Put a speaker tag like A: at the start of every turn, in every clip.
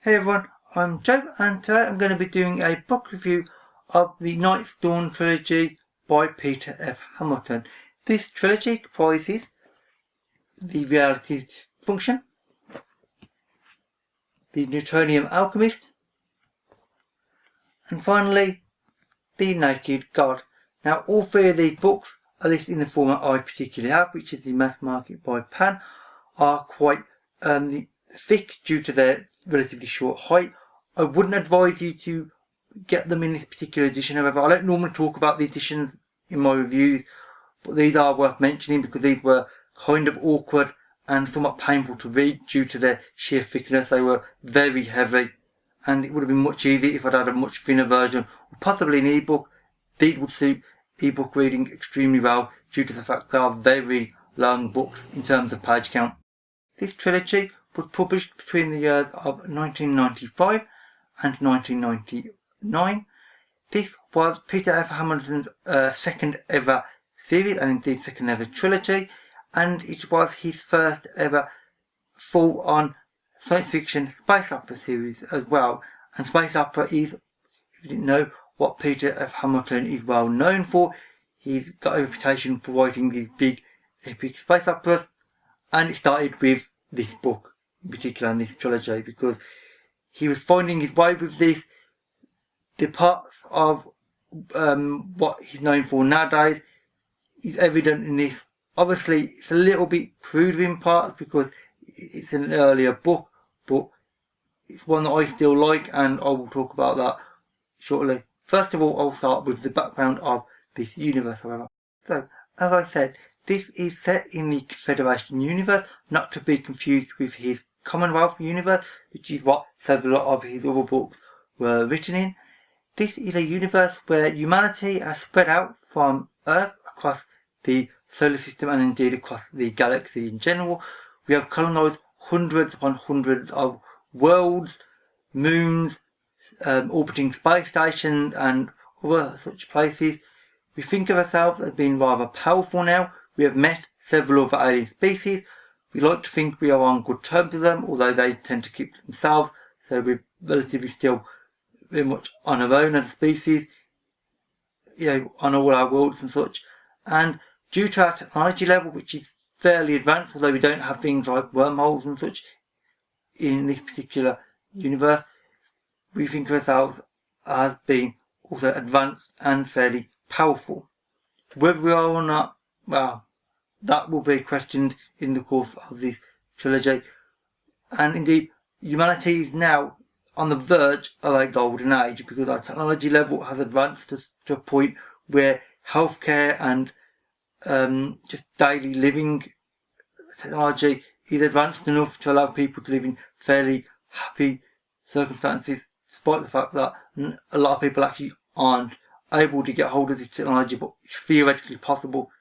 A: Hey everyone, I'm Joe and today I'm going to be doing a book review of the Night's Dawn trilogy by Peter F. Hamilton. This trilogy comprises The Reality Function, The Newtonian Alchemist, and finally The Naked God. Now all three of these books, at least in the format I particularly have, which is the mass market by Pan, are quite thick due to their relatively short height. I wouldn't advise you to get them in this particular edition, however. I don't normally talk about the editions in my reviews, but these are worth mentioning because these were kind of awkward and somewhat painful to read due to their sheer thickness. They were very heavy, and it would have been much easier if I'd had a much thinner version, or possibly an ebook. These would suit ebook reading extremely well due to the fact they are very long books in terms of page count. This trilogy was published between the years of 1995 and 1999. This was Peter F. Hamilton's second ever series, and indeed second ever trilogy, and it was his first ever full-on science fiction space opera series as well. And space opera is, if you didn't know, what Peter F. Hamilton is well known for. He's got a reputation for writing these big epic space operas, and it started with this book in particular, and this trilogy, because he was finding his way with this. The parts of what he's known for nowadays is evident in this. Obviously it's a little bit crude in parts because it's an earlier book, but it's one that I still like, and I will talk about that shortly. First of all, I'll start with the background of this universe, however. So, as I said, this is set in the Confederation universe, not to be confused with his Commonwealth universe, which is what several of his other books were written in. This is a universe where humanity has spread out from Earth across the solar system and indeed across the galaxy in general. We have colonised hundreds upon hundreds of worlds, moons, orbiting space stations and other such places. We think of ourselves as being rather powerful now. We have met several other alien species. We like to think we are on good terms with them, although they tend to keep to themselves, so we're relatively still very much on our own as a species, on all our worlds and such. And due to our technology level, which is fairly advanced, although we don't have things like wormholes and such in this particular universe, we think of ourselves as being also advanced and fairly powerful. Whether we are or not, well, that will be questioned in the course of this trilogy. And indeed, humanity is now on the verge of a golden age because our technology level has advanced to a point where healthcare and just daily living technology is advanced enough to allow people to live in fairly happy circumstances, despite the fact that a lot of people actually aren't able to get hold of this technology, but it's theoretically possible.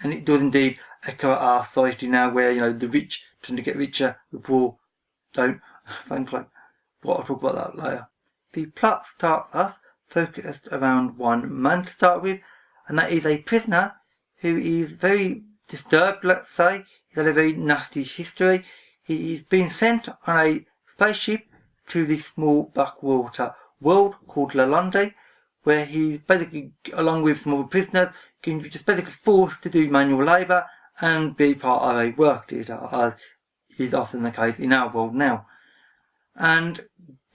A: And it does indeed echo our society now, where the rich tend to get richer, the poor don't, frankly. But I'll talk about that later. The plot starts off focused around one man to start with, and that is a prisoner who is very disturbed, let's say. He's had a very nasty history. He's been sent on a spaceship to this small backwater world called Lalonde, where he's basically, along with some other prisoners, can be just basically forced to do manual labour and be part of a work theatre, as is often the case in our world now. And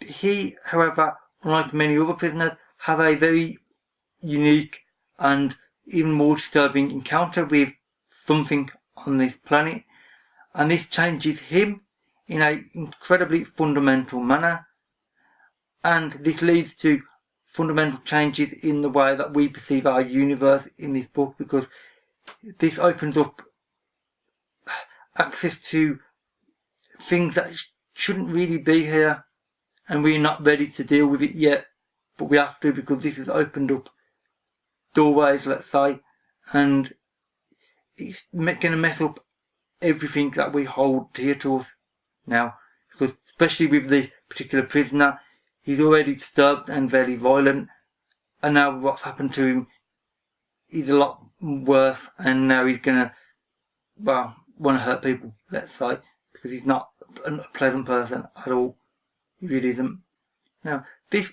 A: he, however, unlike many other prisoners, has a very unique and even more disturbing encounter with something on this planet, and this changes him in an incredibly fundamental manner, and this leads to fundamental changes in the way that we perceive our universe in this book, because this opens up access to things that shouldn't really be here, and we're not ready to deal with it yet, but we have to, because this has opened up doorways, let's say, and it's going to mess up everything that we hold dear to us now, because especially with this particular prisoner, he's already disturbed and very violent, and now what's happened to him is a lot worse, and now he's gonna, want to hurt people, let's say, because he's not a pleasant person at all. He really isn't. Now, this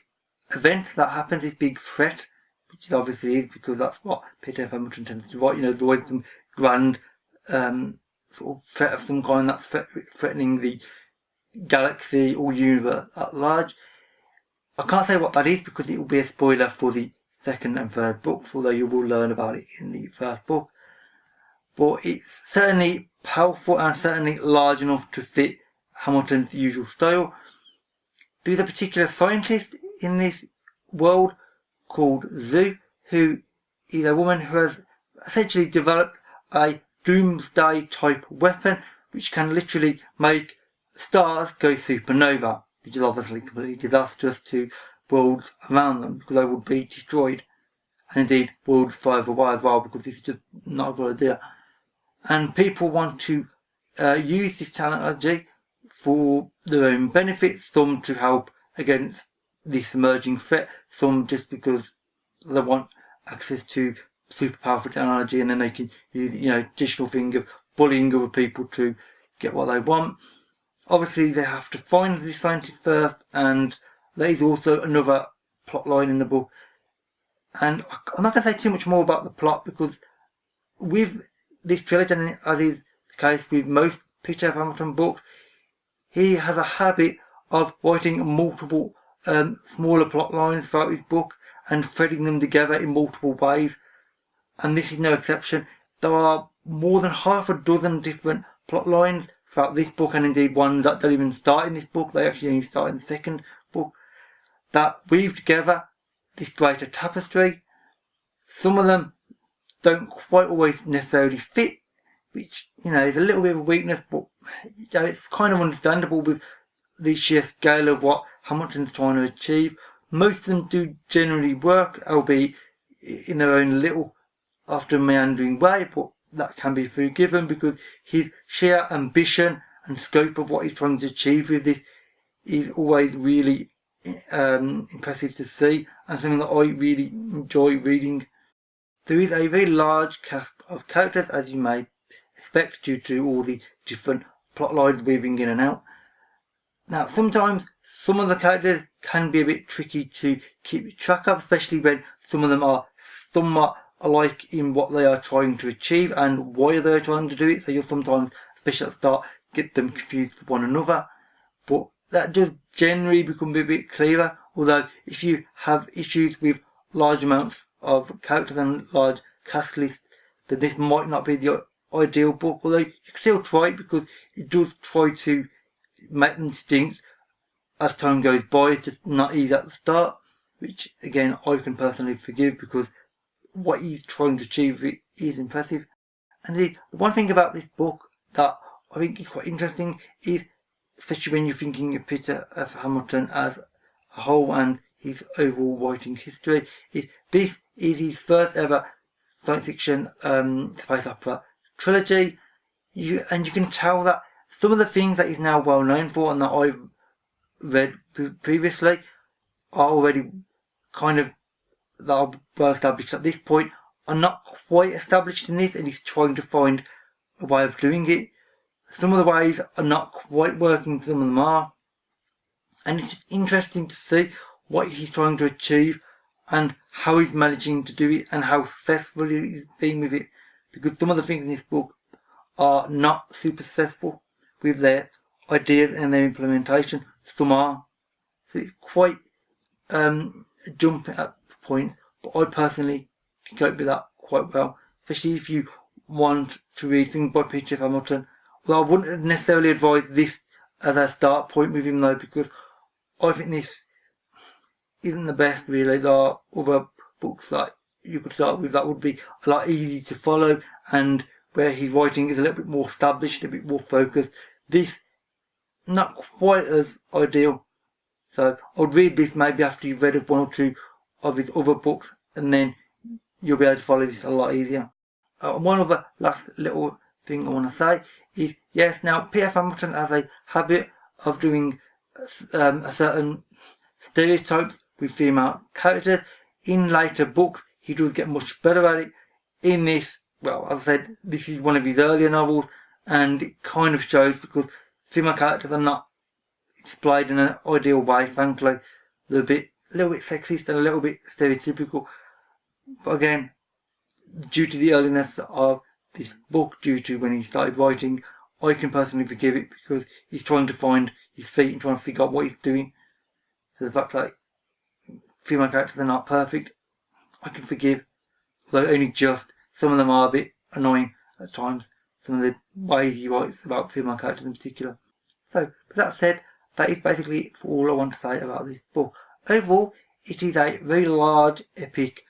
A: event that happens, this big threat, which it obviously is because that's what Peter F. Hamilton tends to write, there's always some grand sort of threat of some kind that's threatening the galaxy or universe at large. I can't say what that is because it will be a spoiler for the second and third books, although you will learn about it in the first book. But it's certainly powerful and certainly large enough to fit Hamilton's usual style. There's a particular scientist in this world called Zoo, who is a woman who has essentially developed a doomsday type weapon which can literally make stars go supernova, which is obviously completely disastrous to worlds around them because they would be destroyed, and indeed worlds further away as well because this is just not a good idea. And people want to use this technology for their own benefits, some to help against this emerging threat, some just because they want access to super powerful technology and then they can use additional thing of bullying other people to get what they want. Obviously they have to find the scientist first, and there is also another plot line in the book, and I'm not going to say too much more about the plot because with this trilogy, and as is the case with most Peter F. Hamilton books, he has a habit of writing multiple smaller plot lines throughout his book and threading them together in multiple ways, and this is no exception. There are more than half a dozen different plot lines throughout this book, and indeed one that don't even start in this book, they actually only start in the second book, that weave together this greater tapestry. Some of them don't quite always necessarily fit, which is a little bit of a weakness, but it's kind of understandable with the sheer scale of what Hamilton's trying to achieve. Most of them do generally work, albeit in their own little, often meandering way, but that can be forgiven because his sheer ambition and scope of what he's trying to achieve with this is always really impressive to see, and something that I really enjoy reading. There is a very large cast of characters, as you may expect, due to all the different plot lines weaving in and out. Now, sometimes some of the characters can be a bit tricky to keep track of, especially when some of them are somewhat alike in what they are trying to achieve and why they're trying to do it. So you'll sometimes, especially at the start, get them confused with one another. But that does generally become a bit clearer, although if you have issues with large amounts of characters and large cast lists, then this might not be the ideal book, although you can still try it because it does try to make them distinct as time goes by. It's just not easy at the start, which again I can personally forgive because what he's trying to achieve is impressive. And the one thing about this book that I think is quite interesting is, especially when you're thinking of Peter F. Hamilton as a whole and his overall writing history, is this is his first ever science fiction space opera trilogy. You can tell that some of the things that he's now well known for and that I've read previously are already kind of that are well established at this point, are not quite established in this, and he's trying to find a way of doing it. Some of the ways are not quite working, some of them are, and it's just interesting to see what he's trying to achieve and how he's managing to do it and how successful he's been with it, because some of the things in this book are not super successful with their ideas and their implementation. Some are, so it's quite jumping at points, but I personally can cope with that quite well, especially if you want to read things by Peter F. Hamilton. Although I wouldn't necessarily advise this as a start point with him though, because I think this isn't the best really. There are other books that you could start with that would be a lot easier to follow and where his writing is a little bit more established, a bit more focused. This not quite as ideal. So I would read this maybe after you've read one or two of his other books, and then you'll be able to follow this a lot easier. One other last little thing I want to say is, yes, now Peter F. Hamilton has a habit of doing a certain stereotypes with female characters. In later books, he does get much better at it. In this, well, as I said, this is one of his earlier novels, and it kind of shows because female characters are not displayed in an ideal way. Frankly, they're a little bit sexist and a little bit stereotypical. But again, due to the earliness of this book, due to when he started writing, I can personally forgive it because he's trying to find his feet and trying to figure out what he's doing. So the fact that female characters are not perfect, I can forgive. Though only just. Some of them are a bit annoying at times. Some of the ways he writes about female characters in particular. So, with that said, that is basically it for all I want to say about this book. Overall, it is a very large, epic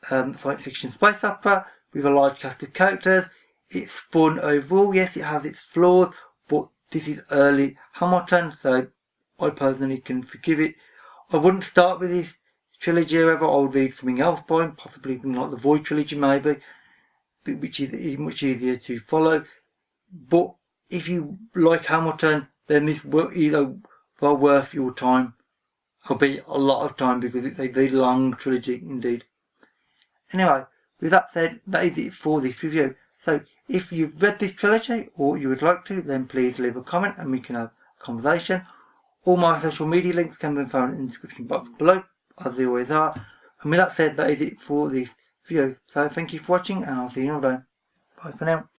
A: science fiction space opera with a large cast of characters. It's fun overall. Yes, it has its flaws, but this is early Hamilton, so I personally can forgive it. I wouldn't start with this trilogy, however. I would read something else by him, possibly something like the Void trilogy maybe, which is much easier to follow. But if you like Hamilton, then this is well worth your time. It'll be a lot of time because it's a very long trilogy indeed. Anyway, with that said, that is it for this review. So if you've read this trilogy or you would like to, then please leave a comment and we can have a conversation. All my social media links can be found in the description box below, as they always are. And with that said, that is it for this video. So thank you for watching and I'll see you another day. Bye for now.